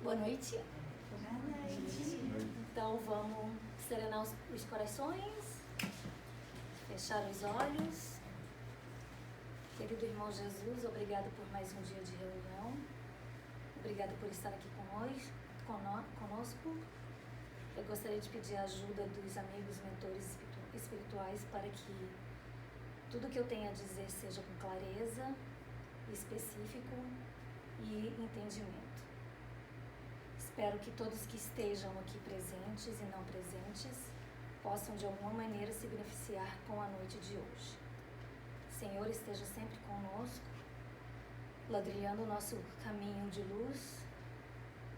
Boa noite. Então vamos serenar os corações, fechar os olhos. Querido irmão Jesus, obrigado por mais um dia de reunião. Obrigado por estar aqui conosco. Eu gostaria de pedir a ajuda dos amigos, mentores espirituais para que tudo que eu tenha a dizer seja com clareza, específico e entendimento. Espero que todos que estejam aqui presentes e não presentes possam de alguma maneira se beneficiar com a noite de hoje. Senhor, esteja sempre conosco, ladrilhando o nosso caminho de luz,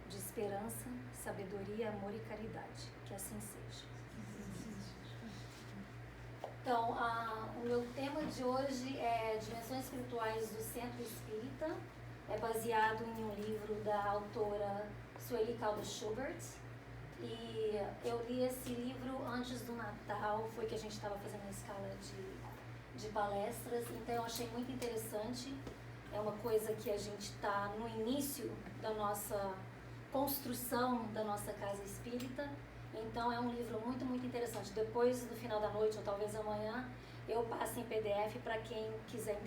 de esperança, sabedoria, amor e caridade. Que assim seja. Então, o meu tema de hoje é Dimensões Espirituais do Centro Espírita. É baseado em um livro da autora Sueli Caldas Schubert. E eu li esse livro antes do Natal, foi que a gente estava fazendo uma escala de palestras, então eu achei muito interessante. É uma coisa que a gente está no início da nossa construção da nossa casa espírita, então é um livro muito, muito interessante. Depois, no final da noite, ou talvez amanhã, eu passo em PDF para quem quiser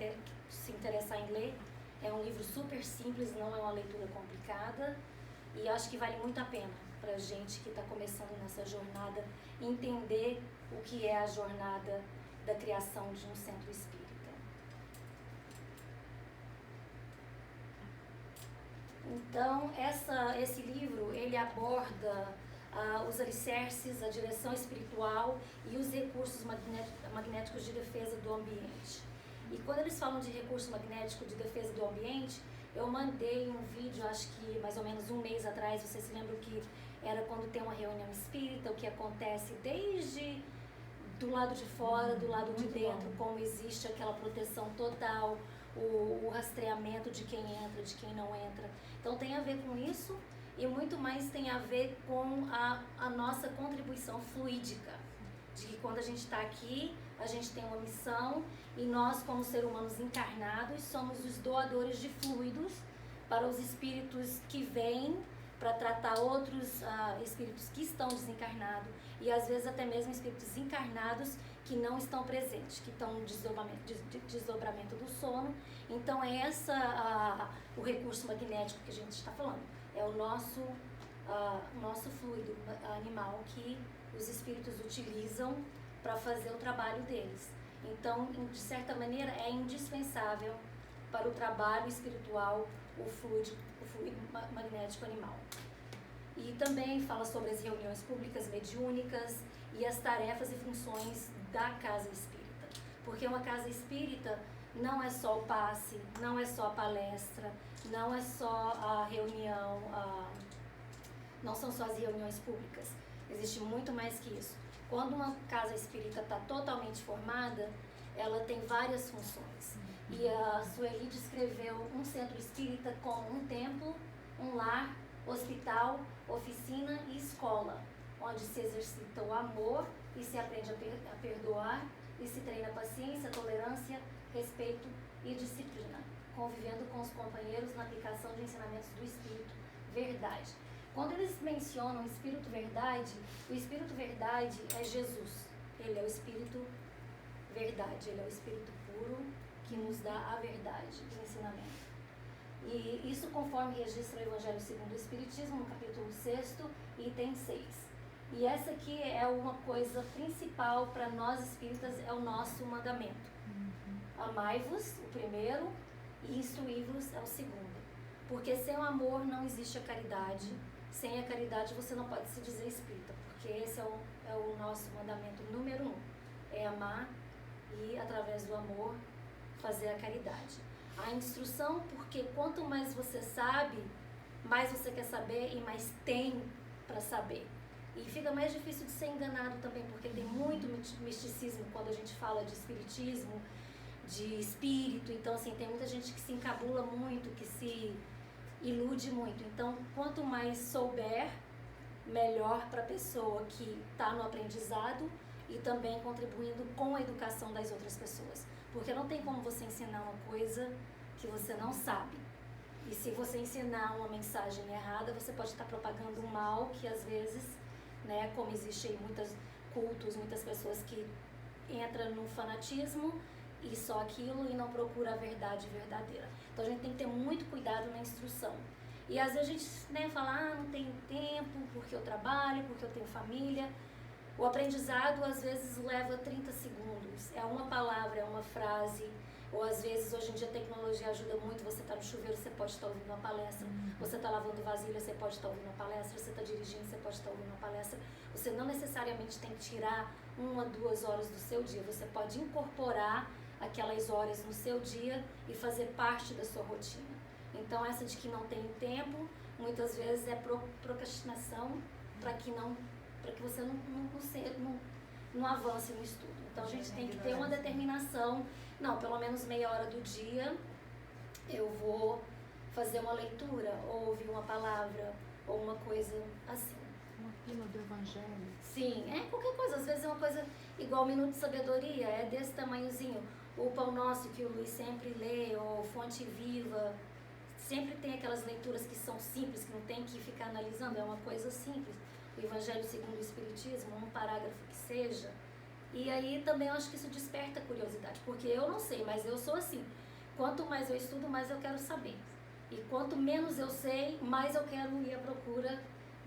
se interessar em ler. É um livro super simples, não é uma leitura complicada e acho que vale muito a pena para a gente que está começando nessa jornada entender o que é a jornada da criação de um centro espírita. Então, esse livro, ele aborda os alicerces, a direção espiritual e os recursos magnéticos de defesa do ambiente. E quando eles falam de recurso magnético de defesa do ambiente, eu mandei um vídeo, acho que mais ou menos um mês atrás, vocês se lembram que era quando tem uma reunião espírita, o que acontece desde do lado de fora, do lado de dentro, como existe aquela proteção total, o rastreamento de quem entra, de quem não entra. Então tem a ver com isso e muito mais tem a ver com a nossa contribuição fluídica, de que quando a gente está aqui, a gente tem uma missão e nós, como seres humanos encarnados, somos os doadores de fluidos para os espíritos que vêm para tratar outros espíritos que estão desencarnados e às vezes até mesmo espíritos encarnados que não estão presentes, que estão no desdobramento do sono. Então é o recurso magnético que a gente está falando. É o nosso fluido animal que os espíritos utilizam para fazer o trabalho deles. Então, de certa maneira, é indispensável para o trabalho espiritual o fluido magnético animal. E também fala sobre as reuniões públicas mediúnicas e as tarefas e funções da casa espírita. Porque uma casa espírita não é só o passe, não é só a palestra, não é só a reunião, não são só as reuniões públicas. Existe muito mais que isso. Quando uma casa espírita está totalmente formada, ela tem várias funções. E a Sueli descreveu um centro espírita como um templo, um lar, hospital, oficina e escola, onde se exercita o amor e se aprende a perdoar e se treina paciência, tolerância, respeito e disciplina, convivendo com os companheiros na aplicação de ensinamentos do Espírito Verdade. Quando eles mencionam Espírito Verdade, o Espírito Verdade é Jesus. Ele é o Espírito Verdade, ele é o Espírito puro que nos dá a verdade do ensinamento. E isso conforme registra o Evangelho segundo o Espiritismo, no capítulo 6, item 6. E essa aqui é uma coisa principal para nós espíritas, é o nosso mandamento. Amai-vos, o primeiro, e instruí-vos é o segundo. Porque sem o amor não existe a caridade. Sem a caridade você não pode se dizer espírita, porque esse é o nosso mandamento número 1. É amar e, através do amor, fazer a caridade. A instrução, porque quanto mais você sabe, mais você quer saber e mais tem para saber. E fica mais difícil de ser enganado também, porque tem muito misticismo quando a gente fala de espiritismo, de espírito. Então, assim, tem muita gente que se encabula muito, que se ilude muito. Então, quanto mais souber, melhor para a pessoa que está no aprendizado e também contribuindo com a educação das outras pessoas. Porque não tem como você ensinar uma coisa que você não sabe. E se você ensinar uma mensagem errada, você pode estar propagando um mal que às vezes, né, como existem muitos cultos, muitas pessoas que entram no fanatismo e só aquilo e não procura a verdade verdadeira. Então a gente tem que ter muito cuidado na instrução. E às vezes a gente, né, fala, não tenho tempo porque eu trabalho, porque eu tenho família. O aprendizado às vezes leva 30 segundos. É uma palavra, é uma frase. Ou às vezes, hoje em dia, a tecnologia ajuda muito. Você está no chuveiro, você pode estar ouvindo uma palestra. Você está lavando vasilha, você pode estar ouvindo uma palestra. Você está dirigindo, você pode estar ouvindo uma palestra. Você não necessariamente tem que tirar 1 a 2 horas do seu dia. Você pode incorporar aquelas horas no seu dia e fazer parte da sua rotina. Então, essa de que não tem tempo, muitas vezes é procrastinação para que você não avance no estudo. Então, a gente tem que ter uma determinação. Não, pelo menos meia hora do dia eu vou fazer uma leitura, ou ouvir uma palavra, ou uma coisa assim. Uma pílula do evangelho. Sim, qualquer coisa. Às vezes é uma coisa igual o Minuto de Sabedoria, é desse tamanhozinho. O Pão Nosso que o Luiz sempre lê, ou Fonte Viva. Sempre tem aquelas leituras que são simples, que não tem que ficar analisando, é uma coisa simples. O Evangelho segundo o Espiritismo, um parágrafo que seja. E aí também eu acho que isso desperta curiosidade, porque eu não sei, mas eu sou assim. Quanto mais eu estudo, mais eu quero saber. E quanto menos eu sei, mais eu quero ir à procura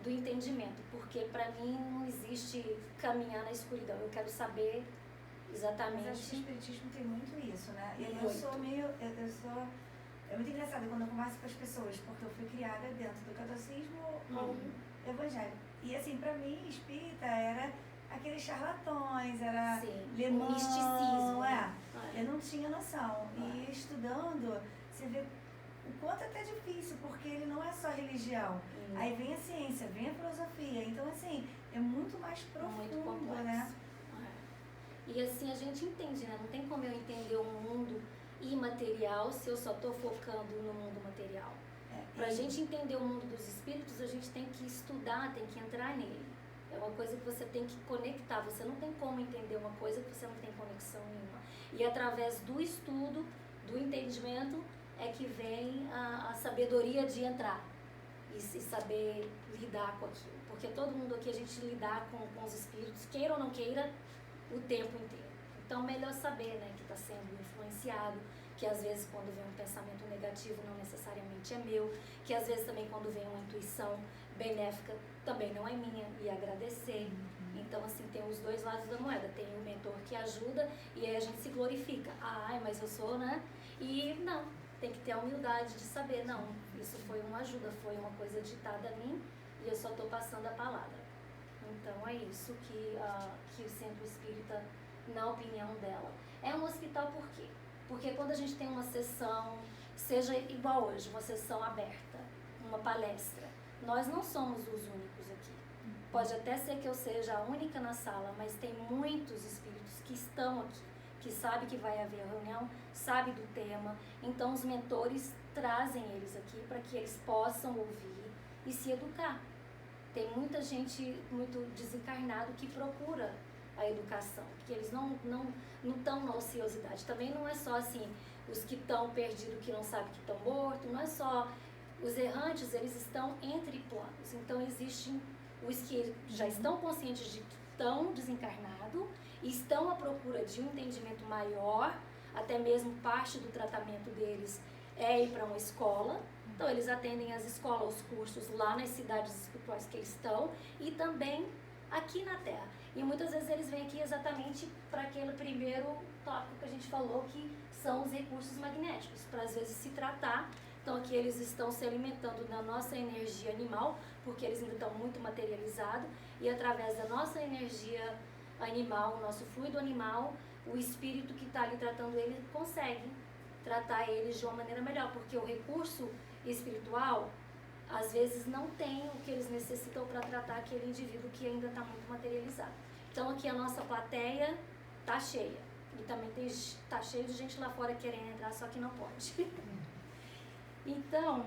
do entendimento, porque para mim não existe caminhar na escuridão. Eu quero saber exatamente. Mas acho que o Espiritismo tem muito isso, né? Muito. É muito engraçado quando eu converso com as pessoas, porque eu fui criada dentro do catolicismo ou evangelho. E assim, pra mim, espírita era aqueles charlatões, era limão, misticismo. Eu não tinha noção. E estudando, você vê o quanto é até difícil, porque ele não é só religião. Aí vem a ciência, vem a filosofia. Então, assim, é muito mais profundo, muito complexo, né? E assim a gente entende, né? Não tem como eu entender o mundo imaterial se eu só estou focando no mundo material. Para a gente entender o mundo dos espíritos, a gente tem que estudar, tem que entrar nele. É uma coisa que você tem que conectar. Você não tem como entender uma coisa que você não tem conexão nenhuma. E através do estudo, do entendimento, é que vem a sabedoria de entrar e saber lidar com aquilo. Porque todo mundo aqui, a gente lidar com os espíritos, queira ou não queira, o tempo inteiro. Então, melhor saber, né, que está sendo influenciado, que às vezes quando vem um pensamento negativo não necessariamente é meu, que às vezes também quando vem uma intuição benéfica também não é minha, e agradecer. Então, assim, tem os dois lados da moeda. Tem o mentor que ajuda e aí a gente se glorifica. Mas eu sou, né? E não, tem que ter a humildade de saber, não, isso foi uma ajuda, foi uma coisa ditada a mim e eu só estou passando a palavra. Então, é isso que o Centro Espírita, na opinião dela. É um hospital por quê? Porque quando a gente tem uma sessão, seja igual hoje, uma sessão aberta, uma palestra, nós não somos os únicos aqui. Pode até ser que eu seja a única na sala, mas tem muitos espíritos que estão aqui, que sabem que vai haver a reunião, sabem do tema. Então os mentores trazem eles aqui para que eles possam ouvir e se educar. Tem muita gente muito desencarnado que procura a educação, porque eles não estão na ociosidade. Também não é só assim, os que estão perdidos, que não sabem que estão mortos, não é só os errantes, eles estão entre planos. Então existem os que já estão conscientes de que estão desencarnados e estão à procura de um entendimento maior, até mesmo parte do tratamento deles é ir para uma escola. Então eles atendem as escolas, os cursos lá nas cidades espirituais que eles estão e também aqui na Terra. E muitas vezes eles vêm aqui exatamente para aquele primeiro tópico que a gente falou, que são os recursos magnéticos, para às vezes se tratar. Então aqui eles estão se alimentando da nossa energia animal, porque eles ainda estão muito materializados, e através da nossa energia animal, o nosso fluido animal, o espírito que está ali tratando ele consegue tratar eles de uma maneira melhor, porque o recurso espiritual às vezes não tem o que eles necessitam para tratar aquele indivíduo que ainda está muito materializado. Então aqui a nossa plateia está cheia, e também está cheio de gente lá fora querendo entrar, só que não pode. Então,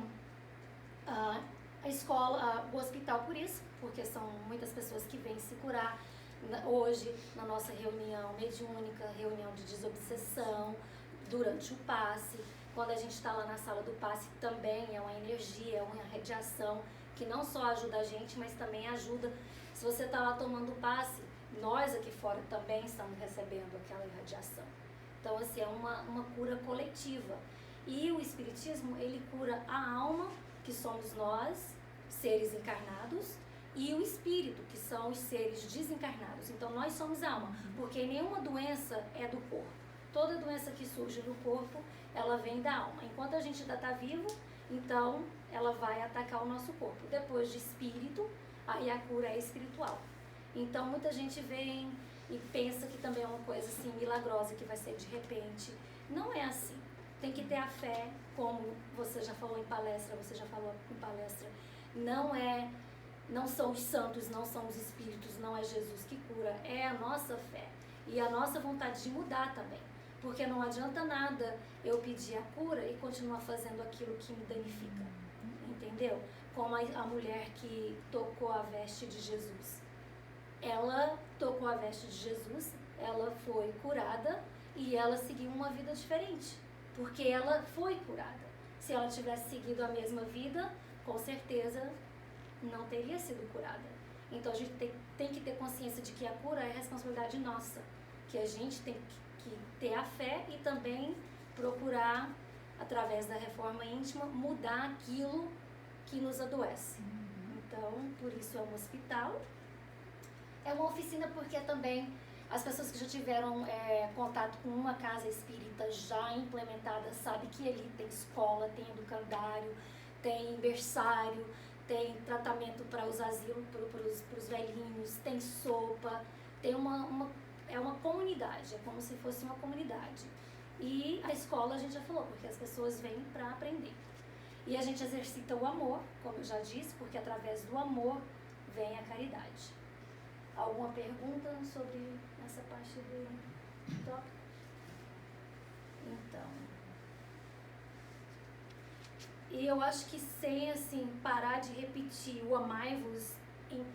a escola, o hospital por isso, porque são muitas pessoas que vêm se curar. Hoje, na nossa reunião mediúnica, reunião de desobsessão, durante o passe, quando a gente está lá na sala do passe, também é uma energia, é uma radiação que não só ajuda a gente, mas também ajuda. Se você está lá tomando o passe, nós aqui fora também estamos recebendo aquela irradiação. Então, assim, é uma cura coletiva. E o Espiritismo, ele cura a alma, que somos nós, seres encarnados, e o espírito, que são os seres desencarnados. Então, nós somos alma, porque nenhuma doença é do corpo. Toda doença que surge no corpo, ela vem da alma. Enquanto a gente ainda está vivo, então ela vai atacar o nosso corpo. Depois de espírito, aí a cura é espiritual. Então, muita gente vem e pensa que também é uma coisa assim milagrosa, que vai ser de repente. Não é assim. Tem que ter a fé, como você já falou em palestra, não são os santos, não são os espíritos, não é Jesus que cura, é a nossa fé e a nossa vontade de mudar também. Porque não adianta nada eu pedir a cura e continuar fazendo aquilo que me danifica, entendeu? Como a mulher que tocou a veste de Jesus. Ela tocou a veste de Jesus, ela foi curada e ela seguiu uma vida diferente, porque ela foi curada. Se ela tivesse seguido a mesma vida, com certeza não teria sido curada. Então a gente tem que ter consciência de que a cura é responsabilidade nossa, que a gente tem que ter a fé e também procurar, através da reforma íntima, mudar aquilo que nos adoece. Então, por isso é um hospital. É uma oficina porque também as pessoas que já tiveram contato com uma casa espírita já implementada sabem que ali tem escola, tem educandário, tem berçário, tem tratamento para os asilos, para os velhinhos, tem sopa, tem é uma comunidade, é como se fosse uma comunidade. E a escola a gente já falou, porque as pessoas vêm para aprender. E a gente exercita o amor, como eu já disse, porque através do amor vem a caridade. Alguma pergunta sobre essa parte do tópico? Então, e eu acho que sem assim parar de repetir o amai-vos,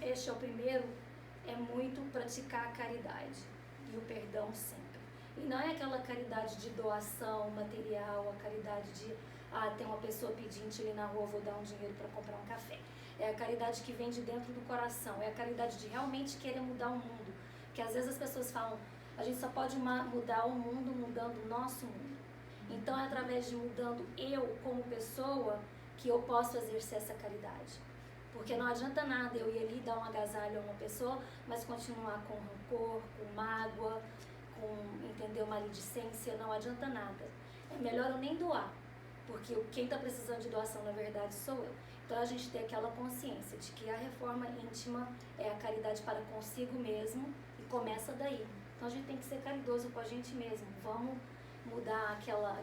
este é o primeiro, é muito praticar a caridade e o perdão sempre. E não é aquela caridade de doação material, a caridade de tem uma pessoa pedinte ali na rua, vou dar um dinheiro para comprar um café. É a caridade que vem de dentro do coração, é a caridade de realmente querer mudar o mundo. Porque às vezes as pessoas falam, a gente só pode mudar o mundo mudando o nosso mundo. Então é através de mudando eu como pessoa que eu posso exercer essa caridade. Porque não adianta nada eu ir ali dar um agasalho a uma pessoa, mas continuar com rancor, com mágoa, com, entendeu, maledicência, não adianta nada. É melhor eu nem doar, porque quem está precisando de doação na verdade sou eu. Então a gente tem aquela consciência de que a reforma íntima é a caridade para consigo mesmo e começa daí. Então a gente tem que ser caridoso com a gente mesmo. Vamos mudar aquela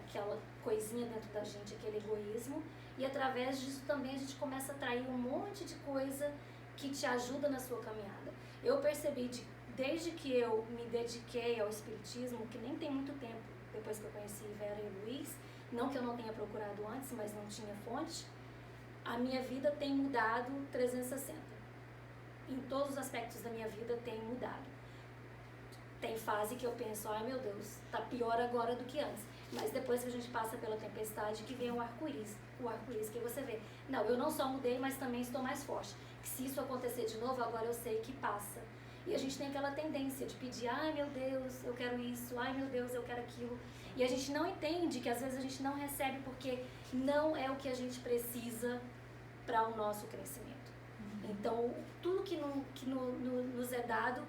coisinha dentro da gente, aquele egoísmo, e através disso também a gente começa a atrair um monte de coisa que te ajuda na sua caminhada. Eu percebi, desde que eu me dediquei ao espiritismo, que nem tem muito tempo, depois que eu conheci Vera e Luiz, não que eu não tenha procurado antes, mas não tinha fonte, a minha vida tem mudado 360. Em todos os aspectos da minha vida tem mudado. Tem fase que eu penso, ai meu Deus, tá pior agora do que antes. Mas depois que a gente passa pela tempestade, que vem o arco-íris que você vê. Não, eu não só mudei, mas também estou mais forte. Que se isso acontecer de novo, agora eu sei que passa. E a gente tem aquela tendência de pedir, ai meu Deus, eu quero isso, ai meu Deus, eu quero aquilo. E a gente não entende que às vezes a gente não recebe porque não é o que a gente precisa para o nosso crescimento. Então, tudo que nos é dado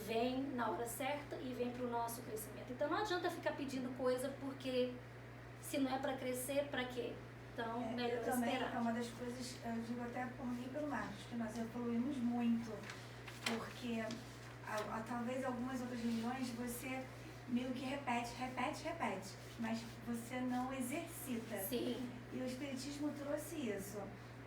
vem na hora certa e vem para o nosso crescimento. Então não adianta ficar pedindo coisa porque se não é para crescer, para quê? Então, melhor também, esperar. É uma das coisas, eu digo até por mim e pelo Marcos, que nós evoluímos muito, porque talvez algumas outras religiões você meio que repete, mas você não exercita. Sim. E o Espiritismo trouxe isso.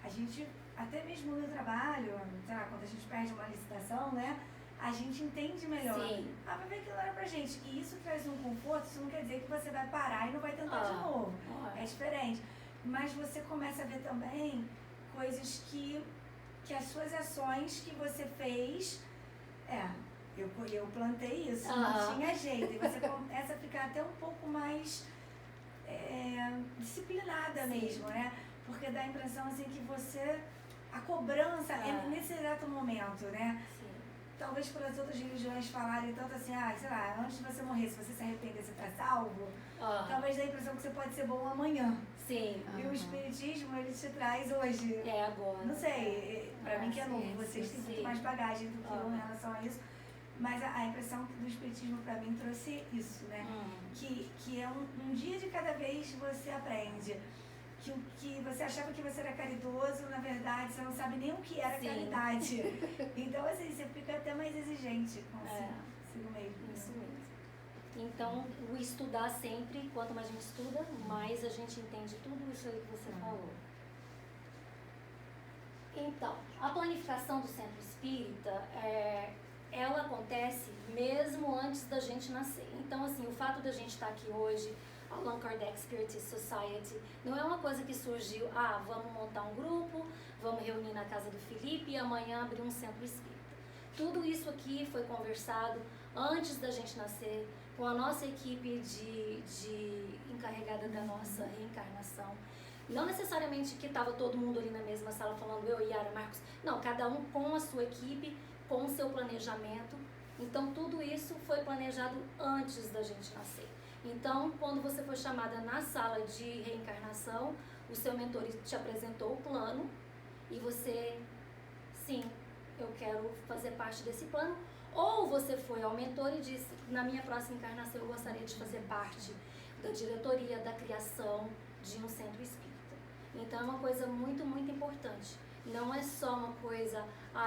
A gente, até mesmo no trabalho, sei lá, quando a gente perde uma licitação, né? A gente entende melhor. Sim. Vai ver que não era pra gente. E isso traz um conforto, isso não quer dizer que você vai parar e não vai tentar de novo. É diferente. Mas você começa a ver também coisas que as suas ações que você fez, eu plantei isso, não tinha jeito. E você começa a ficar até um pouco mais disciplinada mesmo, né? Porque dá a impressão assim que você, a cobrança é nesse exato momento, né? Sim. Talvez por as outras religiões falarem tanto assim, sei lá, antes de você morrer, se você se arrepender, você está salvo. Talvez dá a impressão que você pode ser bom amanhã. Sim. E o Espiritismo, ele te traz hoje. Agora. Não sei, pra mim que é novo, vocês têm muito mais bagagem do que eu em relação a isso. Mas a impressão do Espiritismo pra mim trouxe isso, né? Que é um dia de cada vez você aprende. Que o que você achava que você era caridoso, na verdade, você não sabe nem o que era caridade. Então, assim, você fica até mais exigente consigo mesmo. Isso mesmo. Então, o estudar sempre, quanto mais a gente estuda, mais a gente entende tudo isso aí que você falou. Então, a planificação do Centro Espírita, ela acontece mesmo antes da gente nascer. Então, assim, o fato da gente estar aqui hoje, Allan Kardec Spiritist Society, não é uma coisa que surgiu, vamos montar um grupo, vamos reunir na casa do Felipe e amanhã abrir um centro espírita. Tudo isso aqui foi conversado antes da gente nascer, com a nossa equipe de encarregada da nossa reencarnação. Não necessariamente que estava todo mundo ali na mesma sala falando eu, Yara, Marcos. Não, cada um com a sua equipe, com o seu planejamento. Então, tudo isso foi planejado antes da gente nascer. Então, quando você foi chamada na sala de reencarnação, o seu mentor te apresentou o plano e você, sim, eu quero fazer parte desse plano. Ou você foi ao mentor e disse, na minha próxima encarnação eu gostaria de fazer parte da diretoria, da criação de um centro espírita. Então, é uma coisa muito, muito importante. Não é só uma coisa,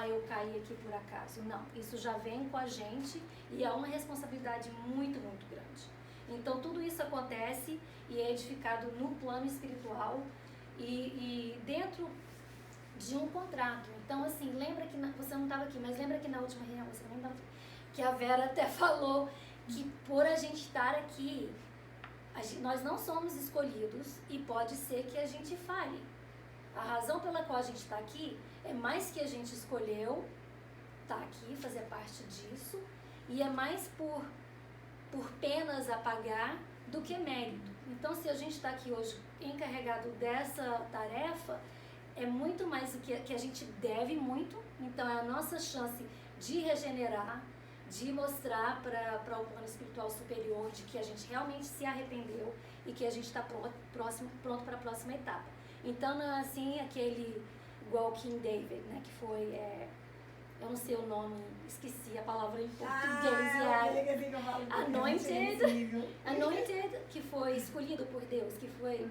eu caí aqui por acaso. Não, isso já vem com a gente e é uma responsabilidade muito, muito grande. Então, tudo isso acontece e é edificado no plano espiritual e dentro de um contrato. Então, assim, lembra que, você não estava aqui, mas lembra que na última reunião, você não estava aqui, que a Vera até falou que por a gente estar aqui, nós não somos escolhidos e pode ser que a gente falhe. A razão pela qual a gente está aqui é mais que a gente escolheu estar aqui, fazer parte disso, e é mais por penas a pagar do que mérito. Então, se a gente está aqui hoje encarregado dessa tarefa, é muito mais do que a gente deve muito. Então, é a nossa chance de regenerar, de mostrar para o plano espiritual superior de que a gente realmente se arrependeu e que a gente está pronto para a próxima etapa. Então, não é assim aquele igual King David, né, que foi... eu não sei o nome, esqueci a palavra em português. Anointed, que foi escolhido por Deus, que foi...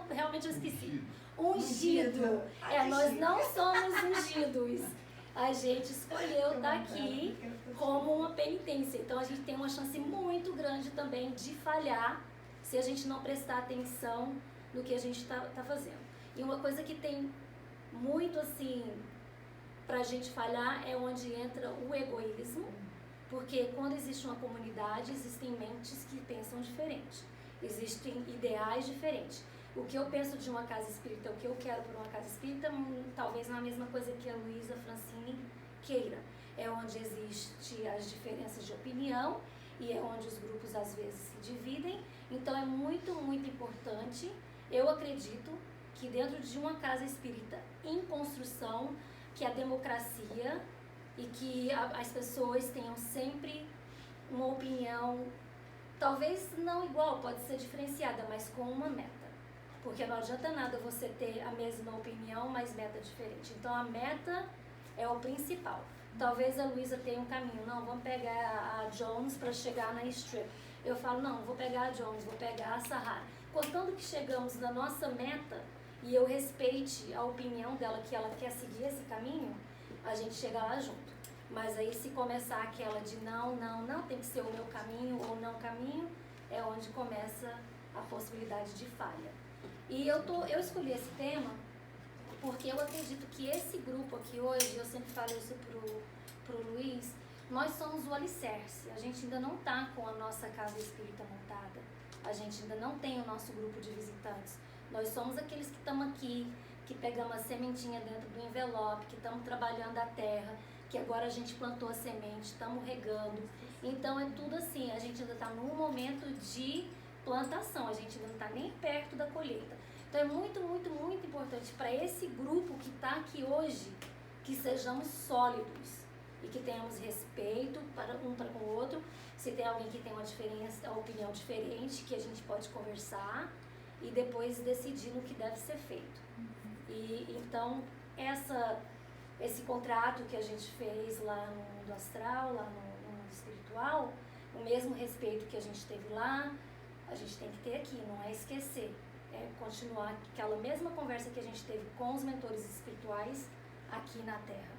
realmente eu esqueci. Ungido. Nós não somos ungidos. A gente escolheu estar aqui como uma penitência. Então, a gente tem uma chance muito grande também de falhar se a gente não prestar atenção no que a gente está fazendo. E uma coisa que tem muito, assim... para a gente falhar é onde entra o egoísmo, porque quando existe uma comunidade, existem mentes que pensam diferente, existem ideais diferentes. O que eu penso de uma casa espírita, o que eu quero para uma casa espírita, talvez não é a mesma coisa que a Luísa Francine queira. É onde existem as diferenças de opinião e é onde os grupos às vezes se dividem. Então é muito, muito importante, eu acredito, que dentro de uma casa espírita em construção, que a democracia e que as pessoas tenham sempre uma opinião, talvez não igual, pode ser diferenciada, mas com uma meta. Porque não adianta nada você ter a mesma opinião, mas meta diferente. Então, a meta é o principal. Talvez a Luísa tenha um caminho. Não, vamos pegar a Jones para chegar na Strip. Eu falo, não, vou pegar a Jones, vou pegar a Sahara. Contando que chegamos na nossa meta, e eu respeite a opinião dela, que ela quer seguir esse caminho, a gente chega lá junto. Mas aí se começar aquela de não, tem que ser o meu caminho ou não caminho, é onde começa a possibilidade de falha. E eu escolhi esse tema porque eu acredito que esse grupo aqui hoje, eu sempre falo isso pro Luiz, nós somos o alicerce. A gente ainda não está com a nossa casa espírita montada, a gente ainda não tem o nosso grupo de visitantes. Nós somos aqueles que estamos aqui, que pegamos a sementinha dentro do envelope, que estamos trabalhando a terra, que agora a gente plantou a semente, estamos regando. Então é tudo assim, a gente ainda está num momento de plantação, a gente ainda não está nem perto da colheita. Então é muito, muito, muito importante para esse grupo que está aqui hoje, que sejamos sólidos e que tenhamos respeito para um para com o outro. Se tem alguém que tem uma opinião diferente, que a gente pode conversar e depois decidir no que deve ser feito. E então esse contrato que a gente fez lá no mundo astral, lá no mundo espiritual, o mesmo respeito que a gente teve lá, a gente tem que ter aqui, não é esquecer. É continuar aquela mesma conversa que a gente teve com os mentores espirituais aqui na Terra.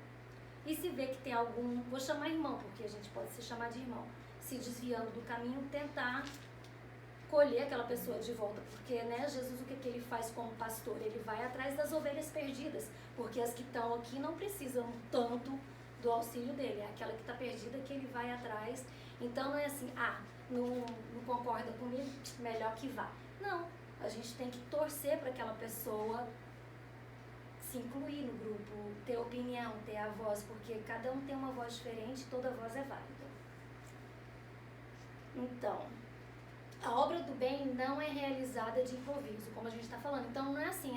E se vê que tem algum, vou chamar irmão, porque a gente pode se chamar de irmão, se desviando do caminho, tentar colher aquela pessoa de volta. Porque, né, Jesus, o que ele faz como pastor? Ele vai atrás das ovelhas perdidas, porque as que estão aqui não precisam tanto do auxílio dele. É aquela que está perdida que ele vai atrás. Então não é assim, não concorda comigo, melhor que vá. Não, a gente tem que torcer para aquela pessoa se incluir no grupo, ter opinião, ter a voz, porque cada um tem uma voz diferente, toda voz é válida. Então, a obra do bem não é realizada de improviso, como a gente está falando. Então não é assim,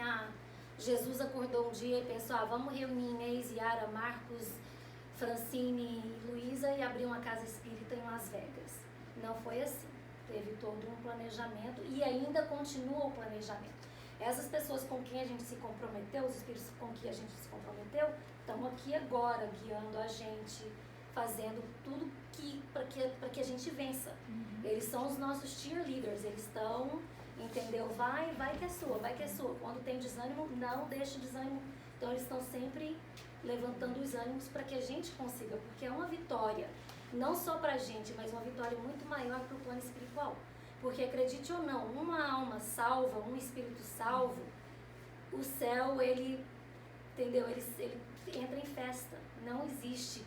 Jesus acordou um dia e pensou, vamos reunir Inês, Yara, Marcos, Francine e Luísa e abrir uma casa espírita em Las Vegas. Não foi assim. Teve todo um planejamento e ainda continua o planejamento. Essas pessoas com quem a gente se comprometeu, os espíritos com quem a gente se comprometeu, estão aqui agora, guiando a gente, fazendo tudo para que a gente vença. Eles são os nossos cheerleaders, eles estão, entendeu? Vai que é sua, vai que é sua. Quando tem desânimo, não deixa o desânimo. Então eles estão sempre levantando os ânimos para que a gente consiga, porque é uma vitória, não só para a gente, mas uma vitória muito maior para o plano espiritual. Porque acredite ou não, uma alma salva, um espírito salvo, o céu, ele, entendeu? Ele entra em festa, não existe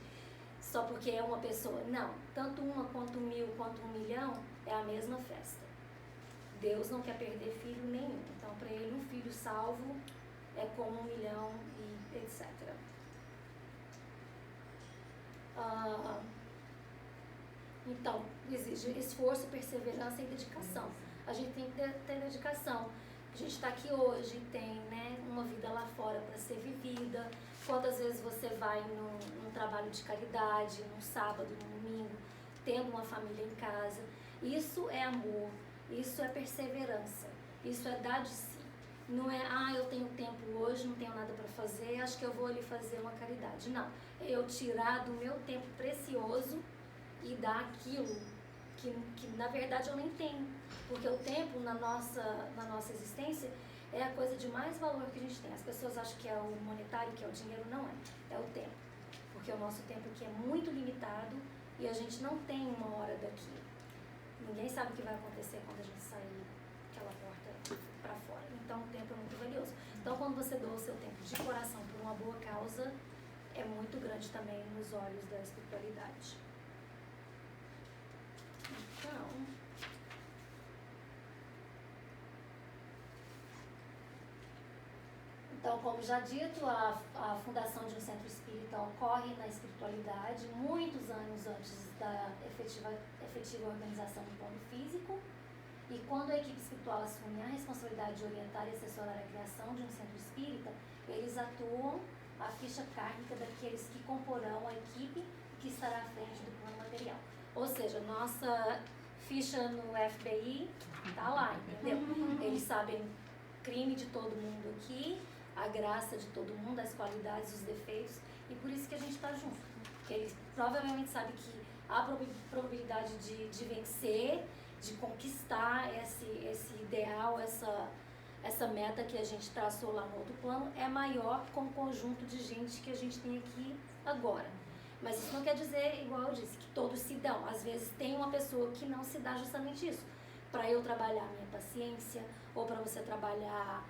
só porque é uma pessoa. Não, tanto uma quanto 1000, quanto 1 milhão, é a mesma festa. Deus não quer perder filho nenhum. Então, para ele, um filho salvo é como 1 milhão e etc. Então, exige esforço, perseverança e dedicação. A gente tem que ter dedicação. A gente está aqui hoje, tem, né, uma vida lá fora para ser vivida. Quantas vezes você vai num trabalho de caridade, num sábado, num domingo, tendo uma família em casa. Isso é amor, isso é perseverança, isso é dar de si. Não é, eu tenho tempo hoje, não tenho nada para fazer, acho que eu vou ali fazer uma caridade. Não, é eu tirar do meu tempo precioso e dar aquilo que na verdade eu nem tenho. Porque o tempo na nossa existência é a coisa de mais valor que a gente tem. As pessoas acham que é o monetário, que é o dinheiro, não é. É o tempo. Porque o nosso tempo aqui é muito limitado e a gente não tem uma hora daqui. Ninguém sabe o que vai acontecer quando a gente sair daquela porta para fora. Então o tempo é muito valioso. Então quando você doa o seu tempo de coração por uma boa causa, é muito grande também nos olhos da espiritualidade. Então, como já dito, a fundação de um centro espírita ocorre na espiritualidade muitos anos antes da efetiva organização do plano físico. E quando a equipe espiritual assume a responsabilidade de orientar e assessorar a criação de um centro espírita, eles atuam a ficha kármica daqueles que comporão a equipe que estará à frente do plano material. Ou seja, nossa ficha no FBI está lá, entendeu? Eles sabem crime de todo mundo aqui, a graça de todo mundo, as qualidades, os defeitos, e por isso que a gente está junto. Porque eles provavelmente sabem que a probabilidade de vencer, de conquistar esse ideal, essa meta que a gente traçou lá no outro plano é maior com o conjunto de gente que a gente tem aqui agora. Mas isso não quer dizer, igual eu disse, que todos se dão. Às vezes tem uma pessoa que não se dá justamente isso. Para eu trabalhar a minha paciência, ou para você trabalhar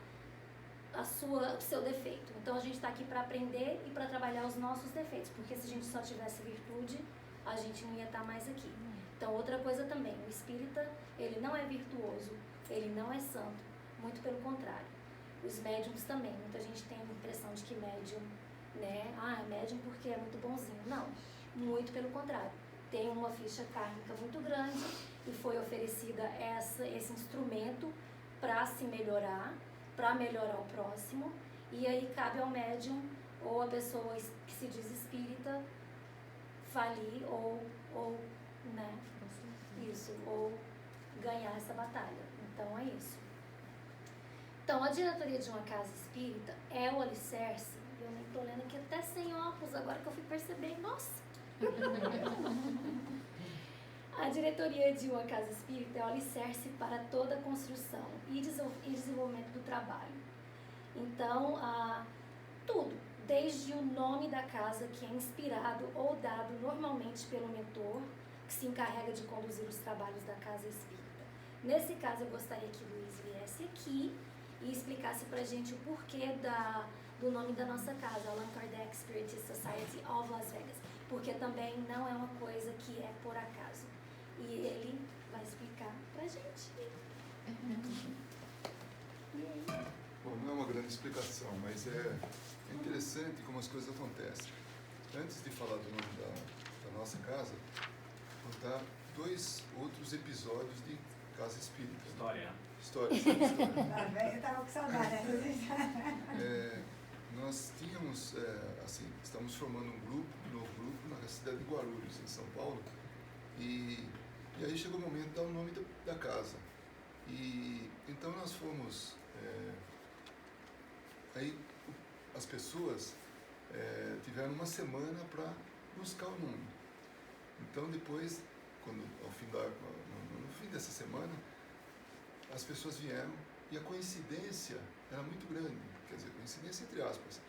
o seu defeito. Então a gente está aqui para aprender e para trabalhar os nossos defeitos, porque se a gente só tivesse virtude, a gente não ia estar mais aqui. Então outra coisa também, o espírita, ele não é virtuoso, ele não é santo, muito pelo contrário. Os médiums também, muita gente tem a impressão de que médium, né, é médium porque é muito bonzinho. Não, muito pelo contrário. tem uma ficha kármica muito grande e foi oferecida esse instrumento para se melhorar, para melhorar o próximo, e aí cabe ao médium ou a pessoa que se diz espírita falir ou né, isso, ou ganhar essa batalha. Então é isso. Então a diretoria de uma casa espírita é o alicerce. Eu nem tô lendo aqui até sem óculos, agora que eu fui perceber, nossa! A diretoria de uma casa espírita é o alicerce para toda a construção e desenvolvimento do trabalho. Então, tudo, desde o nome da casa, que é inspirado ou dado normalmente pelo mentor, que se encarrega de conduzir os trabalhos da casa espírita. Nesse caso, eu gostaria que o Luiz viesse aqui e explicasse pra gente o porquê do nome da nossa casa, Allan Kardec Spiritist Society of Las Vegas, porque também não é uma coisa que é por acaso. E ele vai explicar pra gente. E aí? Bom, não é uma grande explicação, mas é interessante como as coisas acontecem. Antes de falar do nome da nossa casa, vou contar 2 outros episódios de Casa Espírita. Histórias. Eu estava com saudade. Nós tínhamos, estamos formando um novo grupo na cidade de Guarulhos, em São Paulo, e aí chegou o momento de dar o nome da casa. E então nós fomos, aí as pessoas tiveram uma semana para buscar o nome. Então depois, no fim dessa semana, as pessoas vieram e a coincidência era muito grande, quer dizer, coincidência entre aspas.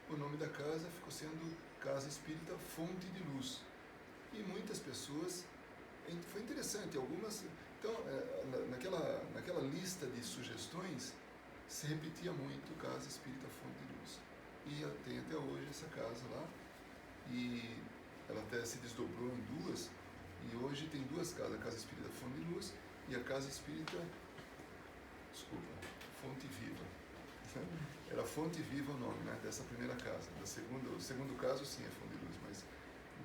O nome da casa ficou sendo Casa Espírita Fonte de Luz. E muitas pessoas, foi interessante, algumas, então, naquela lista de sugestões, se repetia muito Casa Espírita Fonte de Luz. E tem até hoje essa casa lá, e ela até se desdobrou em 2, e hoje tem 2 casas, a Casa Espírita Fonte de Luz e a Casa Espírita, Fonte Viva. Era Fonte Viva o nome, né, dessa primeira casa. O segundo caso, sim, é Fonte de Luz, mas...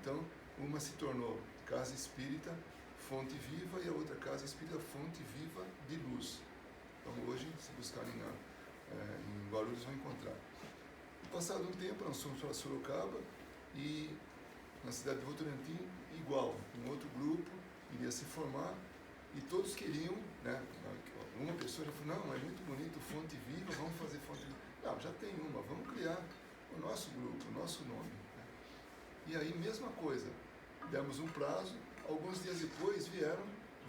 Então, uma se tornou Casa Espírita Fonte Viva e a outra Casa Espírita Fonte Viva de Luz. Então, hoje, se buscarem em Guarulhos, vão encontrar. Passado um tempo, nós fomos para Sorocaba e na cidade de Votorantim, igual, um outro grupo iria se formar e todos queriam, né, uma pessoa já falou, não, é muito bonito, Fonte Viva, vamos fazer Fonte Viva. Não, já tem uma, vamos criar o nosso grupo, o nosso nome. Né? E aí, mesma coisa, demos um prazo, alguns dias depois vieram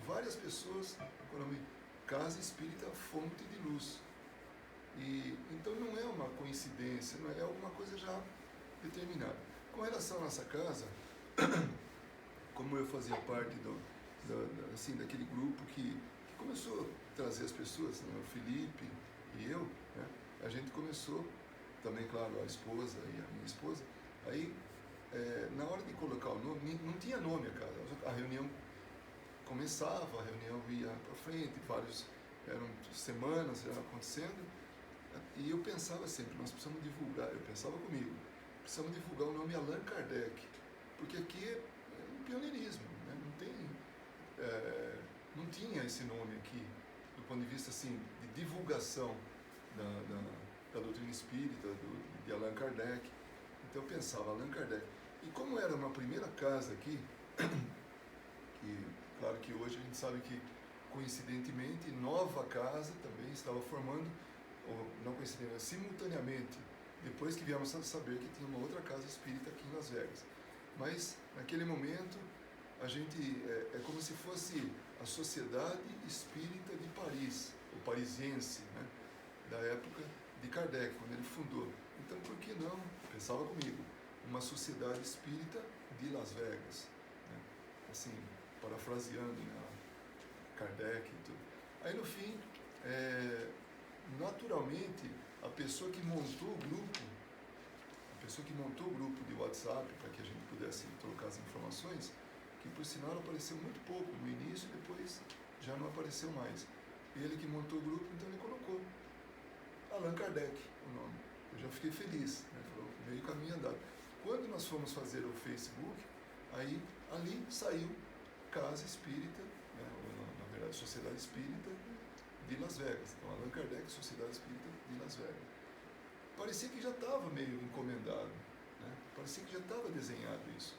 várias pessoas com o nome Casa Espírita Fonte de Luz. E, então não é uma coincidência, não é alguma coisa já determinada. Com relação à nossa casa, como eu fazia parte daquele grupo que começou a trazer as pessoas, né, o Felipe e eu, né, a gente começou, também, claro, a esposa e a minha esposa, aí, na hora de colocar o nome, não tinha nome a casa, a reunião começava, a reunião ia para frente, eram semanas já acontecendo, e eu pensava sempre, nós precisamos divulgar, eu pensava comigo, precisamos divulgar o nome Allan Kardec, porque aqui é um pioneirismo, né? Não tinha esse nome aqui, do ponto de vista assim, de divulgação da doutrina espírita, de Allan Kardec. Então eu pensava, Allan Kardec. E como era uma primeira casa aqui, que claro que hoje a gente sabe que coincidentemente nova casa também estava formando, ou não coincidentemente, simultaneamente, depois que viemos a saber que tinha uma outra casa espírita aqui em Las Vegas. Mas naquele momento a gente é como se fosse a Sociedade Espírita de Paris, o parisiense, né, da época de Kardec, quando ele fundou. Então, por que não, pensava comigo, uma Sociedade Espírita de Las Vegas, né, assim, parafraseando, né, Kardec e tudo. Aí, no fim, naturalmente, a pessoa que montou o grupo de WhatsApp, para que a gente pudesse trocar as informações, que por sinal apareceu muito pouco no início e depois já não apareceu mais. Ele que montou o grupo, então ele colocou Allan Kardec, o nome. Eu já fiquei feliz, né? Falou, meio caminho andado. Quando nós fomos fazer o Facebook, Aí, ali saiu Casa Espírita, né, ou na verdade Sociedade Espírita de Las Vegas. Então, Allan Kardec, Sociedade Espírita de Las Vegas. Parecia que já estava meio encomendado, né? Parecia que já estava desenhado isso.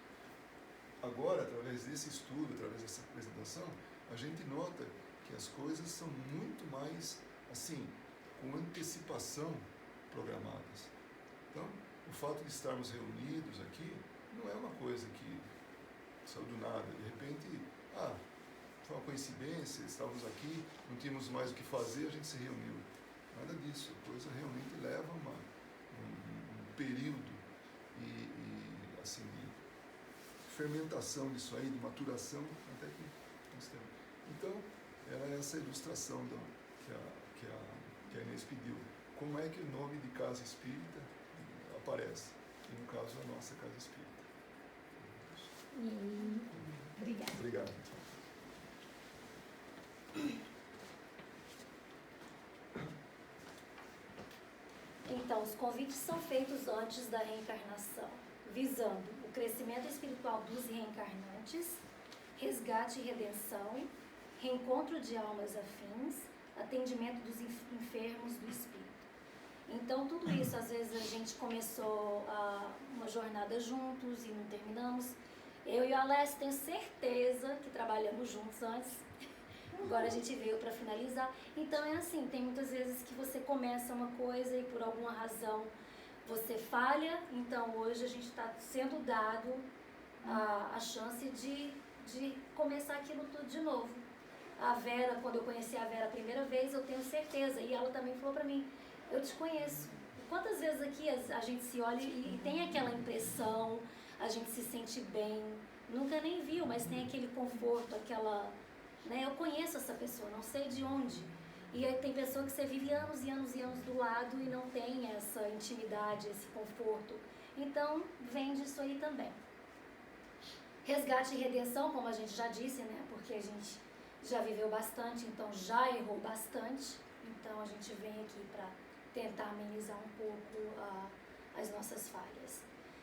Agora, através desse estudo, através dessa apresentação, a gente nota que as coisas são muito mais, assim, com antecipação programadas. Então, o fato de estarmos reunidos aqui não é uma coisa que saiu do nada. De repente, foi uma coincidência, estávamos aqui, não tínhamos mais o que fazer, a gente se reuniu. Nada disso. A coisa realmente leva um período assim, de fermentação disso aí, de maturação, até que nós temos. Então, era essa ilustração que a Inês pediu. Como é que o nome de Casa Espírita aparece? E no caso, a nossa Casa Espírita. Obrigada. Obrigado. Então, os convites são feitos antes da reencarnação, visando o crescimento espiritual dos reencarnantes, resgate e redenção, reencontro de almas afins, atendimento dos enfermos do espírito. Então, tudo isso, às vezes a gente começou uma jornada juntos e não terminamos. Eu e o Alessio tenho certeza que trabalhamos juntos antes. Agora a gente veio para finalizar. Então é assim, tem muitas vezes que você começa uma coisa e por alguma razão você falha. Então hoje a gente está sendo dado a chance de começar aquilo tudo de novo. A Vera, quando eu conheci a Vera a primeira vez, eu tenho certeza. E ela também falou para mim, eu te conheço. Quantas vezes aqui a gente se olha e tem aquela impressão, a gente se sente bem. Nunca nem viu, mas tem aquele conforto, aquela... Né? Eu conheço essa pessoa, não sei de onde. E aí tem pessoa que você vive anos e anos e anos do lado e não tem essa intimidade, esse conforto. Então, vem disso aí também. Resgate e redenção, como a gente já disse, né? Porque a gente já viveu bastante, então já errou bastante. Então, a gente vem aqui para tentar amenizar um pouco as nossas falhas.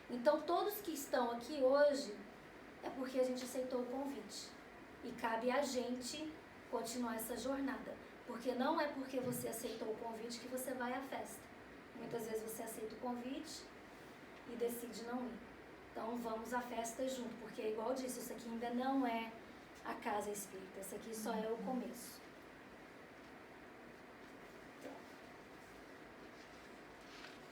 Então, todos que estão aqui hoje é porque a gente aceitou o convite. E cabe a gente continuar essa jornada. Porque não é porque você aceitou o convite que você vai à festa. Muitas vezes você aceita o convite e decide não ir. Então vamos à festa junto, porque igual eu disse, isso aqui ainda não é a casa espírita. Isso aqui só é o começo.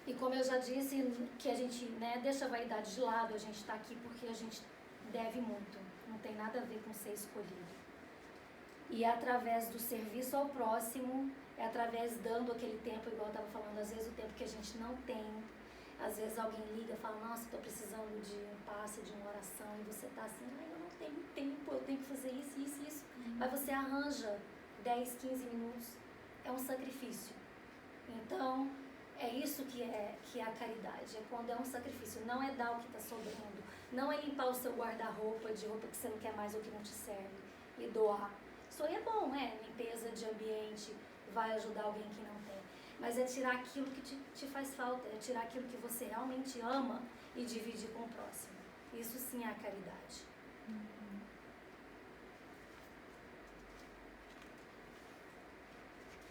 E como eu já disse, que a gente, né, deixa a vaidade de lado, a gente está aqui porque a gente deve muito. Não tem nada a ver com ser escolhido. E é através do serviço ao próximo, é através dando aquele tempo, igual eu estava falando, às vezes o tempo que a gente não tem. Às vezes alguém liga e fala, nossa, estou precisando de um passe, de uma oração, e você está assim, eu não tenho tempo, eu tenho que fazer isso, isso, isso. Mas você arranja 10, 15 minutos, é um sacrifício. Então, é isso que é a caridade, é quando é um sacrifício, não é dar o que está sobrando, não é limpar o seu guarda-roupa de roupa que você não quer mais ou que não te serve e doar. Isso aí é bom, limpeza de ambiente, vai ajudar alguém que não tem. Mas é tirar aquilo que te faz falta, é tirar aquilo que você realmente ama e dividir com o próximo. Isso sim é a caridade.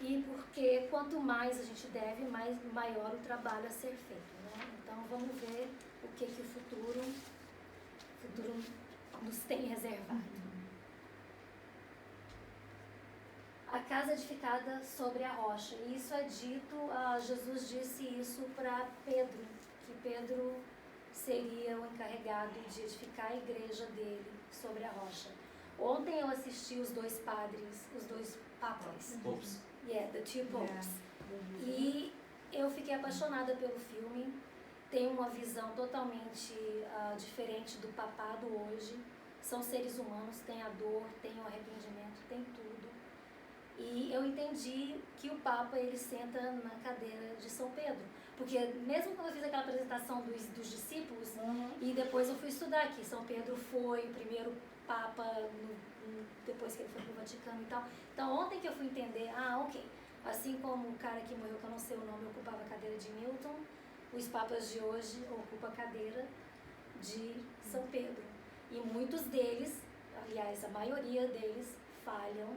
E porque quanto mais a gente deve, maior o trabalho a ser feito, né? Então vamos ver o que o futuro nos tem reservado. A casa edificada sobre a rocha. E isso é dito, Jesus disse isso para Pedro, que Pedro seria o encarregado de edificar a igreja dele sobre a rocha. Ontem eu assisti os dois papas. Popes. The Two Popes. E eu fiquei apaixonada pelo filme. Tem uma visão totalmente diferente do papado hoje. São seres humanos, tem a dor, tem o arrependimento, tem tudo. E eu entendi que o Papa, ele senta na cadeira de São Pedro. Porque mesmo quando eu fiz aquela apresentação dos discípulos, e depois eu fui estudar que São Pedro foi o primeiro Papa, depois que ele foi para o Vaticano e tal. Então ontem que eu fui entender, ok, assim como o cara que morreu, que eu não sei o nome, ocupava a cadeira de Newton, os papas de hoje ocupam a cadeira de São Pedro. E muitos deles, aliás, a maioria deles, falham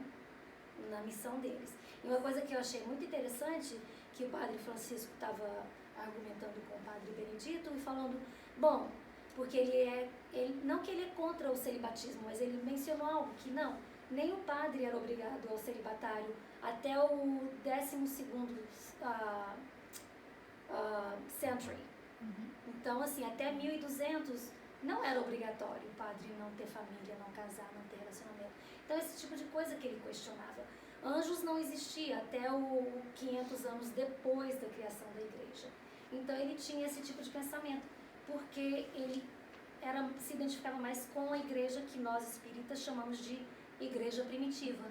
na missão deles. E uma coisa que eu achei muito interessante, que o padre Francisco estava argumentando com o padre Benedito e falando, bom, porque não que ele é contra o celibatismo, mas ele mencionou algo que não, nem o padre era obrigado ao celibatário até o 12º century. Então, assim, até 1200 não era obrigatório o padre não ter família, não casar, não ter relacionamento. Então, esse tipo de coisa que ele questionava. Anjos não existia até o 500 anos depois da criação da igreja. Então, ele tinha esse tipo de pensamento, porque ele se identificava mais com a igreja que nós espíritas chamamos de igreja primitiva.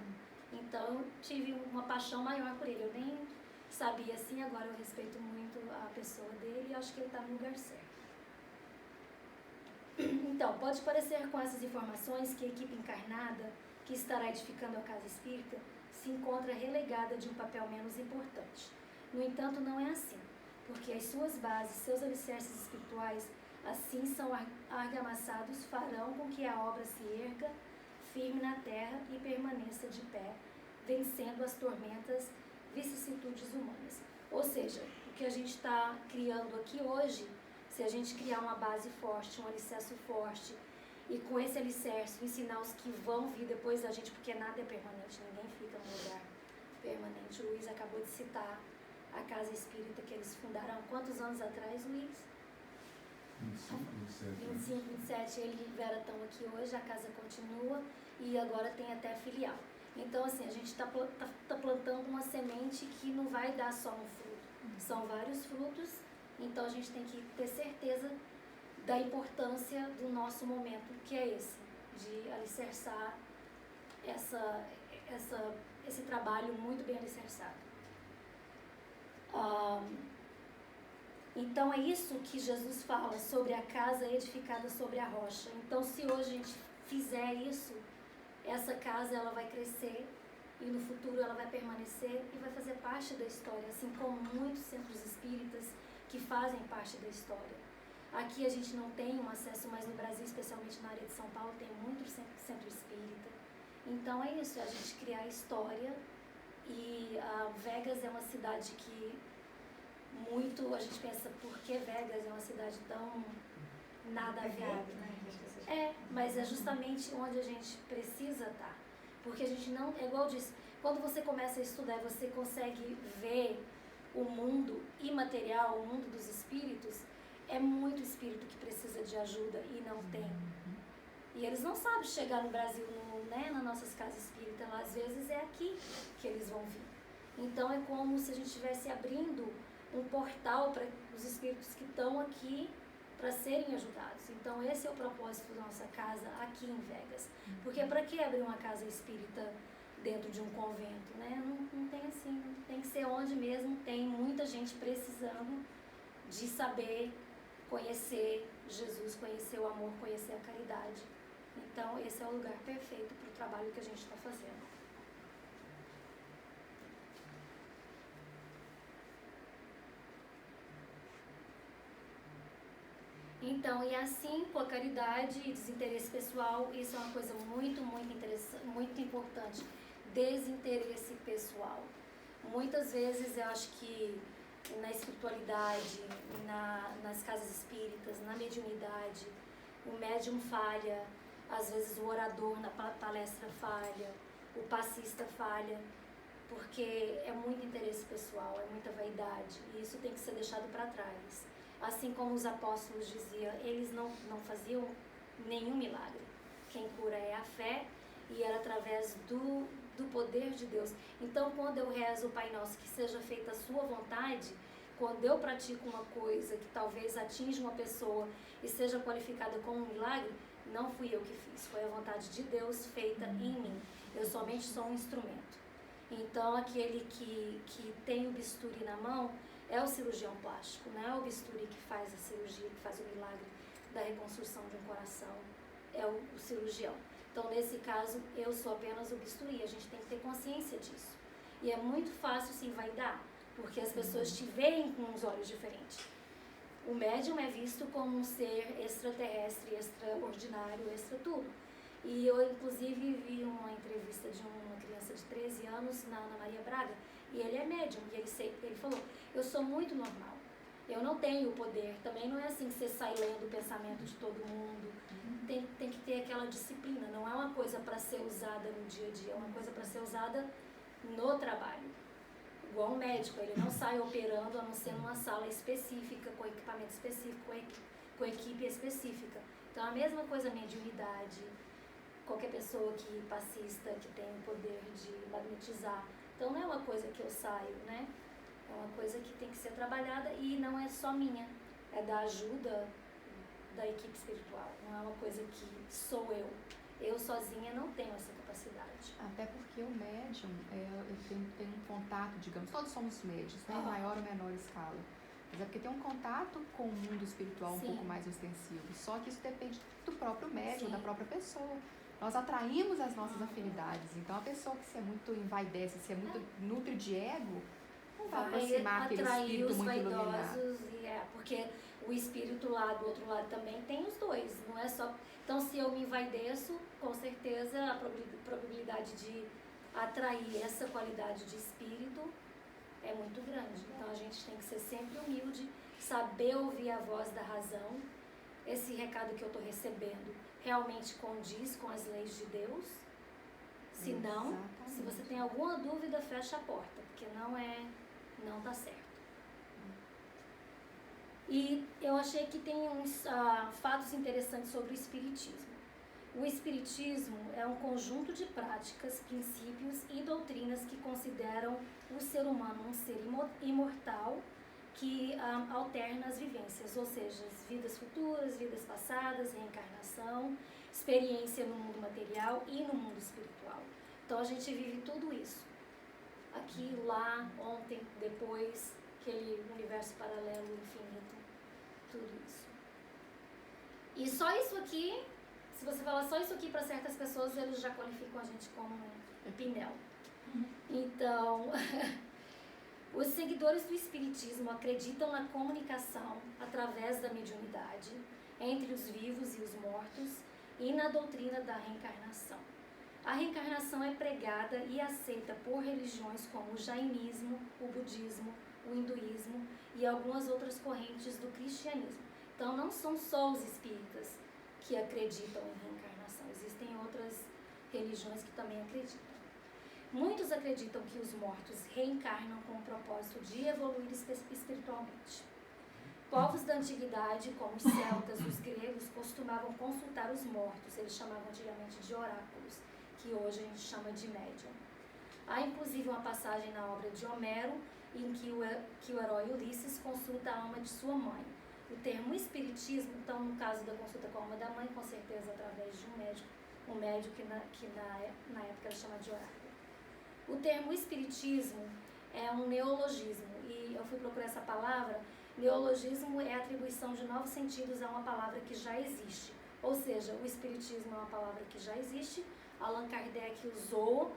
Então, eu tive uma paixão maior por ele. Eu nem sabia assim, agora eu respeito muito a pessoa dele e acho que ele está no lugar certo. Então, pode parecer com essas informações que a equipe encarnada, que estará edificando a casa espírita, se encontra relegada de um papel menos importante. No entanto, não é assim, porque as suas bases, seus alicerces espirituais, assim são argamassados, farão com que a obra se erga firme na terra e permaneça de pé, vencendo as tormentas, vicissitudes humanas. Ou seja, o que a gente está criando aqui hoje, se a gente criar uma base forte, um alicerce forte, e com esse alicerce ensinar os que vão vir depois da gente, porque nada é permanente, ninguém fica num lugar permanente. O Luiz acabou de citar a casa espírita que eles fundaram há quantos anos atrás, Luiz? 25, 27, ele e Vera estão aqui hoje, a casa continua e agora tem até filial. Então, assim, a gente está plantando uma semente que não vai dar só um fruto. São vários frutos, então a gente tem que ter certeza da importância do nosso momento, que é esse, de alicerçar esse trabalho muito bem alicerçado. Então, é isso que Jesus fala sobre a casa edificada sobre a rocha. Então, se hoje a gente fizer isso, essa casa ela vai crescer e no futuro ela vai permanecer e vai fazer parte da história, assim como muitos centros espíritas que fazem parte da história. Aqui a gente não tem um acesso, mas no Brasil, especialmente na área de São Paulo, tem muito centro espírita. Então, é isso, é a gente criar história. E Vegas é uma cidade que a gente pensa, por que Vegas é uma cidade tão nada a ver? Mas é justamente onde a gente precisa estar. Porque a gente não, é igual eu disse, quando você começa a estudar, você consegue ver o mundo imaterial, o mundo dos espíritos, é muito espírito que precisa de ajuda e não tem. E eles não sabem chegar no Brasil, nas nossas casas espíritas, às vezes é aqui que eles vão vir. Então é como se a gente estivesse abrindo um portal para os espíritos que estão aqui para serem ajudados. Então esse é o propósito da nossa casa aqui em Vegas. Porque para que abrir uma casa espírita dentro de um convento, né? Não tem assim, tem que ser onde mesmo tem muita gente precisando de saber conhecer Jesus, conhecer o amor, conhecer a caridade. Então esse é o lugar perfeito para o trabalho que a gente está fazendo. Então, e assim, com a caridade e desinteresse pessoal, isso é uma coisa muito, muito interessante, muito importante. Desinteresse pessoal. Muitas vezes eu acho que na espiritualidade, nas casas espíritas, na mediunidade, o médium falha, às vezes o orador na palestra falha, o passista falha, porque é muito interesse pessoal, é muita vaidade, e isso tem que ser deixado para trás. Assim como os apóstolos diziam, eles não faziam nenhum milagre. Quem cura é a fé e era através do poder de Deus. Então, quando eu rezo o Pai Nosso, que seja feita a sua vontade, quando eu pratico uma coisa que talvez atinja uma pessoa e seja qualificada como um milagre, não fui eu que fiz, foi a vontade de Deus feita em mim. Eu somente sou um instrumento. Então, aquele que tem o bisturi na mão é o cirurgião plástico, não é o bisturi que faz a cirurgia, que faz o milagre da reconstrução de um coração, é o cirurgião. Então, nesse caso, eu sou apenas o bisturi, a gente tem que ter consciência disso. E é muito fácil se envaidar, porque as pessoas te veem com uns olhos diferentes. O médium é visto como um ser extraterrestre, extraordinário, extra tudo. E eu, inclusive, vi uma entrevista de uma criança de 13 anos na Ana Maria Braga, e ele é médium, e ele falou, eu sou muito normal, eu não tenho o poder, também não é assim que você sai lendo o pensamento de todo mundo, tem que ter aquela disciplina, não é uma coisa para ser usada no dia a dia, é uma coisa para ser usada no trabalho. Igual um médico, ele não sai operando a não ser numa sala específica, com equipamento específico, com equipe específica. Então, a mesma coisa a mediunidade, qualquer pessoa que passista, que tem o poder de magnetizar. Então, não é uma coisa que eu saio, né? É uma coisa que tem que ser trabalhada e não é só minha, é da ajuda da equipe espiritual. Não é uma coisa que sou eu. Eu sozinha não tenho essa capacidade. Até porque o médium, eu tenho um contato, digamos, todos somos médios, né? Em maior ou menor escala. Mas é porque tem um contato com o mundo espiritual um pouco mais ostensivo. Só que isso depende do próprio médium, da própria pessoa. Nós atraímos as nossas afinidades. Então, a pessoa que se é muito envaidece, se é muito nutre de ego, não vai aproximar aquele espírito muito iluminado. Porque o espírito lá do outro lado também tem os dois, não é só... Então, se eu me envaideço, com certeza a probabilidade de atrair essa qualidade de espírito é muito grande. Então, a gente tem que ser sempre humilde, saber ouvir a voz da razão. Esse recado que eu estou recebendo realmente condiz com as leis de Deus? Se não, se você tem alguma dúvida, fecha a porta, porque não está certo. E eu achei que tem uns fatos interessantes sobre o Espiritismo. O Espiritismo é um conjunto de práticas, princípios e doutrinas que consideram o ser humano um ser imortal que alterna as vivências, ou seja, as vidas futuras, vidas passadas, reencarnação, experiência no mundo material e no mundo espiritual. Então a gente vive tudo isso. Aqui, lá, ontem, depois, aquele universo paralelo infinito, tudo isso. E só isso aqui, se você falar só isso aqui para certas pessoas, eles já qualificam a gente como um pinel. Então, os seguidores do Espiritismo acreditam na comunicação através da mediunidade entre os vivos e os mortos e na doutrina da reencarnação. A reencarnação é pregada e aceita por religiões como o jainismo, o budismo, o hinduísmo e algumas outras correntes do cristianismo. Então, não são só os espíritas que acreditam em reencarnação, existem outras religiões que também acreditam. Muitos acreditam que os mortos reencarnam com o propósito de evoluir espiritualmente. Povos da antiguidade, como os celtas, os gregos, costumavam consultar os mortos, eles chamavam antigamente de oráculos, que hoje a gente chama de médium. Há inclusive uma passagem na obra de Homero em que o herói Ulisses consulta a alma de sua mãe. O termo espiritismo, então no caso da consulta com a alma da mãe, com certeza através de um médium que na época era chamado de oráculo. O termo espiritismo é um neologismo, e eu fui procurar essa palavra. Neologismo é a atribuição de novos sentidos a uma palavra que já existe, ou seja, o espiritismo é uma palavra que já existe. Allan Kardec usou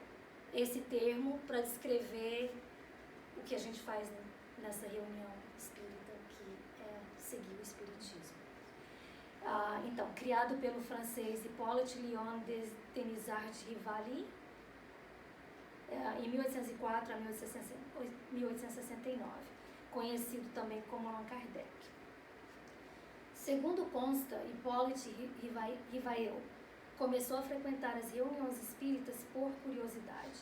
esse termo para descrever o que a gente faz nessa reunião espírita, que é seguir o espiritismo. Então, criado pelo francês Hippolyte Léon Denisard Rivali, em 1804 a 1869, conhecido também como Allan Kardec. Segundo consta, Hippolyte Rivail começou a frequentar as reuniões espíritas por curiosidade,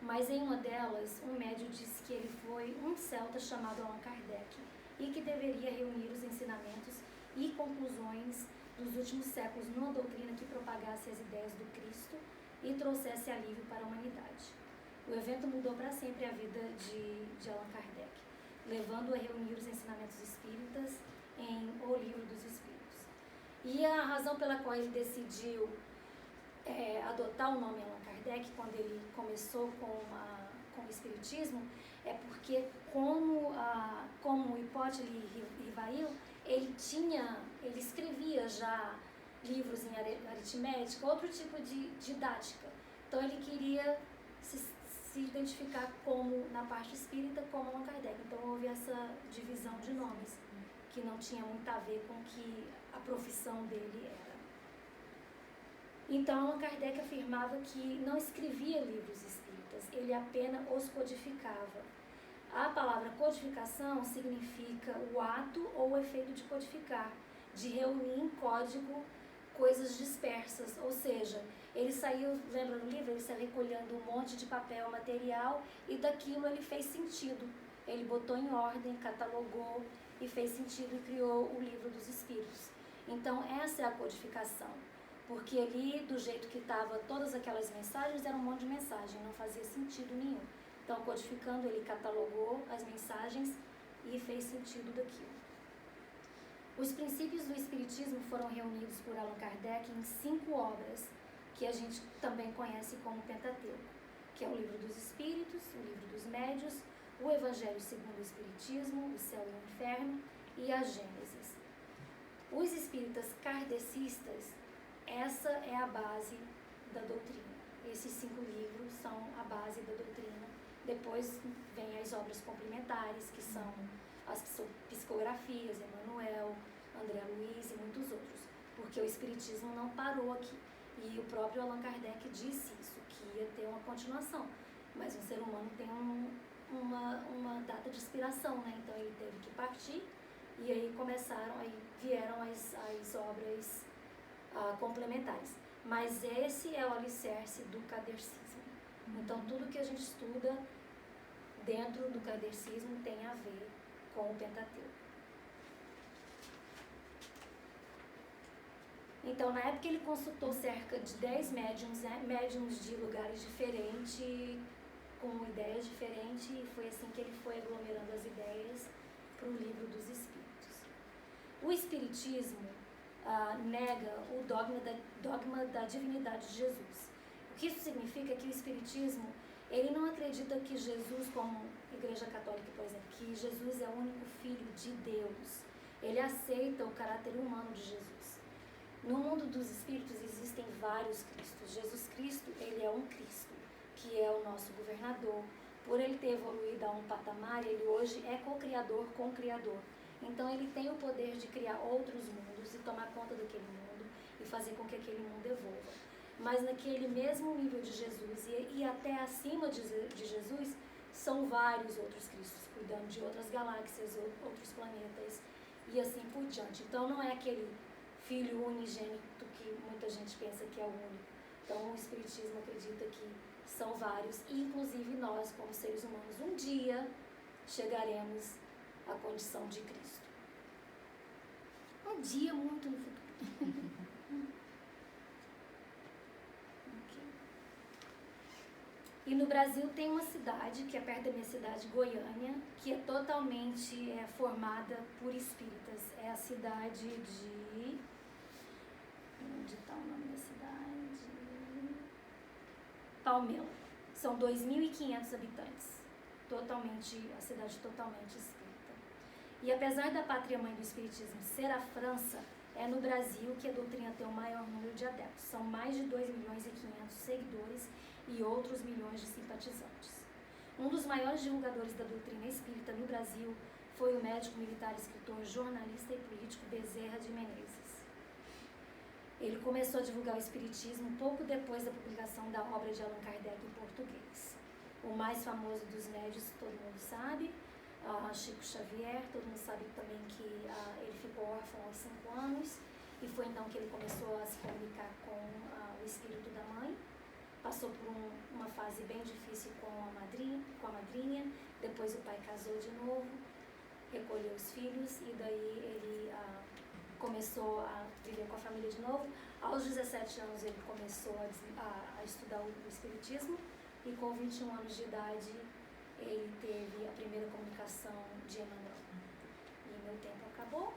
mas em uma delas, um médium disse que ele foi um celta chamado Allan Kardec e que deveria reunir os ensinamentos e conclusões dos últimos séculos numa doutrina que propagasse as ideias do Cristo e trouxesse alívio para a humanidade. O evento mudou para sempre a vida de Allan Kardec, levando-o a reunir os ensinamentos espíritas em O Livro dos Espíritos. E a razão pela qual ele decidiu adotar o nome Allan Kardec, quando ele começou com o espiritismo, é porque como o Hippolyte Rivail, ele escrevia já livros em aritmética, outro tipo de didática. Então ele queria se identificar na parte espírita como Allan Kardec. Então houve essa divisão de nomes, que não tinha muito a ver com o que a profissão dele era. Então, Allan Kardec afirmava que não escrevia livros espíritas, ele apenas os codificava. A palavra codificação significa o ato ou o efeito de codificar, de reunir em código coisas dispersas, ou seja, ele saiu, lembra no livro, ele saiu recolhendo um monte de papel, material, e daquilo ele fez sentido. Ele botou em ordem, catalogou e fez sentido e criou o livro dos Espíritos. Então, essa é a codificação, porque ali, do jeito que estava todas aquelas mensagens, era um monte de mensagem, não fazia sentido nenhum. Então, codificando, ele catalogou as mensagens e fez sentido daquilo. Os princípios do Espiritismo foram reunidos por Allan Kardec em 5 obras, que a gente também conhece como Pentateuco, que é o Livro dos Espíritos, o Livro dos Médios, o Evangelho segundo o Espiritismo, o Céu e o Inferno e a Gênesis. Os espíritas kardecistas, essa é a base da doutrina. Esses 5 livros são a base da doutrina. Depois vem as obras complementares, que são as psicografias, Emmanuel, André Luiz e muitos outros, porque o Espiritismo não parou aqui. E o próprio Allan Kardec disse isso, que ia ter uma continuação. Mas o ser humano tem uma data de expiração, né? Então ele teve que partir, e aí vieram as obras complementares. Mas esse é o alicerce do kardecismo. Então tudo que a gente estuda dentro do kardecismo tem a ver com o Pentateuco. Então, na época ele consultou cerca de 10 médiums, médiums de lugares diferentes, com ideias diferentes, e foi assim que ele foi aglomerando as ideias para o Livro dos Espíritos. O Espiritismo nega o dogma da divindade de Jesus. O que isso significa é que o Espiritismo, ele não acredita que Jesus, como Igreja Católica, por exemplo, que Jesus é o único Filho de Deus. Ele aceita o caráter humano de Jesus. No mundo dos espíritos existem vários Cristos. Jesus Cristo, ele é um Cristo, que é o nosso governador. Por ele ter evoluído a um patamar, ele hoje é co-criador com o Criador. Então ele tem o poder de criar outros mundos e tomar conta daquele mundo e fazer com que aquele mundo evolva. Mas naquele mesmo nível de Jesus e até acima de Jesus, são vários outros Cristos, cuidando de outras galáxias, outros planetas e assim por diante. Então não é aquele Filho unigênito que muita gente pensa que é o único. Então o Espiritismo acredita que são vários, e inclusive nós, como seres humanos, um dia chegaremos à condição de Cristo. Um dia muito no futuro. Okay. E no Brasil tem uma cidade, que é perto da minha cidade, Goiânia, que é totalmente formada por espíritas. É a cidade de... Onde está o nome da cidade? Palmela. São 2.500 habitantes. A cidade totalmente espírita. E apesar da pátria-mãe do espiritismo ser a França, é no Brasil que a doutrina tem o maior número de adeptos. São mais de 2.500.000 seguidores e outros milhões de simpatizantes. Um dos maiores divulgadores da doutrina espírita no Brasil foi o médico militar, escritor, jornalista e político Bezerra de Menezes. Ele começou a divulgar o espiritismo pouco depois da publicação da obra de Allan Kardec em português. O mais famoso dos médios, todo mundo sabe, Chico Xavier. Todo mundo sabe também que ele ficou órfão aos 5 anos, e foi então que ele começou a se comunicar com o espírito da mãe. Passou por uma fase bem difícil com a madrinha, depois o pai casou de novo, recolheu os filhos, e daí ele começou a viver com a família de novo. Aos 17 anos ele começou a estudar o espiritismo, e com 21 anos de idade ele teve a primeira comunicação de Emmanuel. E meu tempo acabou.